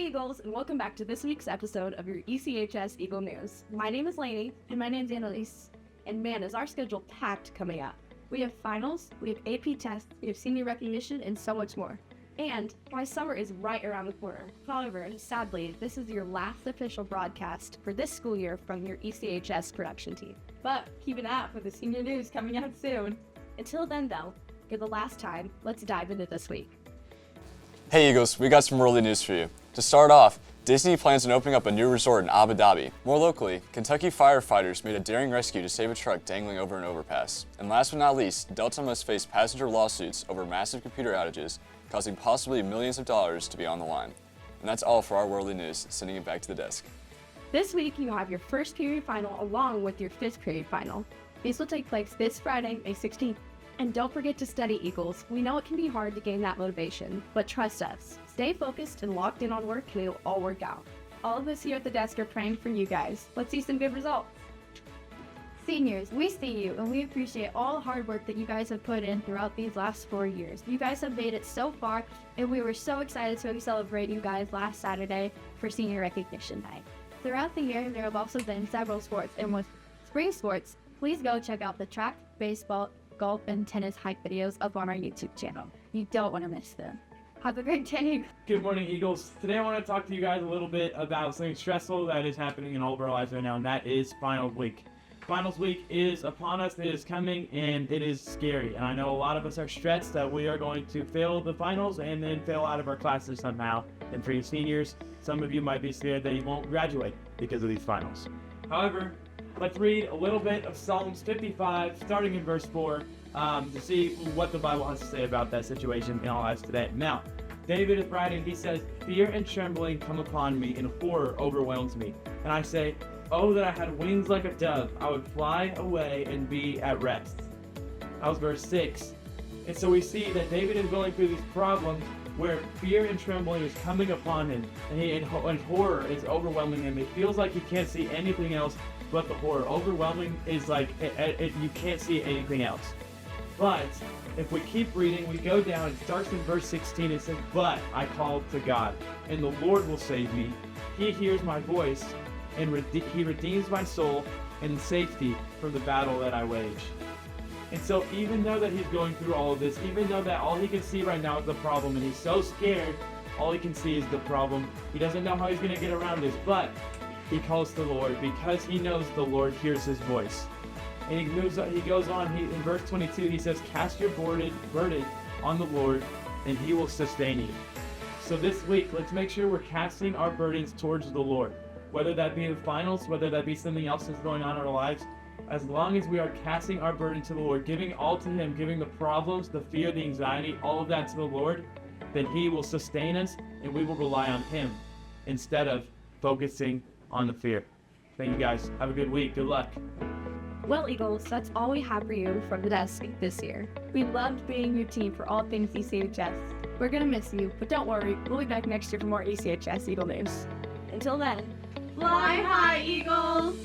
Hey Eagles, and welcome back to this week's episode of your ECHS Eagle News. My name is Lainey. And my name's Annalise. And man, is our schedule packed coming up. We have finals, we have AP tests, we have senior recognition, and so much more. And my summer is right around the corner. However, sadly, this is your last official broadcast for this school year from your ECHS production team. But keep an eye out for the senior news coming out soon. Until then, though, for the last time, let's dive into this week. Hey Eagles, we got some worldly news for you. To start off, Disney plans on opening up a new resort in Abu Dhabi. More locally, Kentucky firefighters made a daring rescue to save a truck dangling over an overpass. And last but not least, Delta must face passenger lawsuits over massive computer outages, causing possibly millions of dollars to be on the line. And that's all for our worldly news, sending it back to the desk. This week, you have your first period final along with your fifth period final. These will take place this Friday, May 16th. And don't forget to study, Eagles. We know it can be hard to gain that motivation, but trust us. Stay focused and locked in on work, and it'll all work out. All of us here at the desk are praying for you guys. Let's see some good results. Seniors, we see you, and we appreciate all the hard work that you guys have put in throughout these last 4 years. You guys have made it so far, and we were so excited to celebrate you guys last Saturday for Senior Recognition Night. Throughout the year, there have also been several sports, and with spring sports, please go check out the track, baseball, golf, and tennis hype videos up on our YouTube channel. You don't want to miss them. Have a great day. Good morning, Eagles. Today I want to talk to you guys a little bit about something stressful that is happening in all of our lives right now, and that is finals week. Finals week is upon us, it is coming, and it is scary. And I know a lot of us are stressed that we are going to fail the finals and then fail out of our classes somehow. And for you seniors, some of you might be scared that you won't graduate because of these finals. However, let's read a little bit of Psalms 55, starting in verse 4, to see what the Bible has to say about that situation in our lives today. Now, David is writing, he says, "Fear and trembling come upon me, and horror overwhelms me. And I say, oh, that I had wings like a dove, I would fly away and be at rest." That was verse 6. And so we see that David is going through these problems where fear and trembling is coming upon him, and horror is overwhelming him. It feels like he can't see anything else but the horror. Overwhelming is like you can't see anything else. But if we keep reading, we go down, it starts in verse 16, it says, "But I called to God, and the Lord will save me. He hears my voice, and he redeems my soul in safety from the battle that I wage." And so even though that he's going through all of this, even though that all he can see right now is the problem, and he's so scared, all he can see is the problem. He doesn't know how he's going to get around this, but he calls to the Lord because he knows the Lord hears his voice. And he goes on, in verse 22, he says, "Cast your burden on the Lord, and he will sustain you." So this week, let's make sure we're casting our burdens towards the Lord. Whether that be the finals, whether that be something else that's going on in our lives, as long as we are casting our burden to the Lord, giving all to him, giving the problems, the fear, the anxiety, all of that to the Lord, then he will sustain us, and we will rely on him instead of focusing on the fear. Thank you guys. Have a good week. Good luck. Well, Eagles, that's all we have for you from the desk this year. We loved being your team for all things ECHS. We're going to miss you, but don't worry, we'll be back next year for more ECHS Eagle news. Until then, Fly high, Eagles!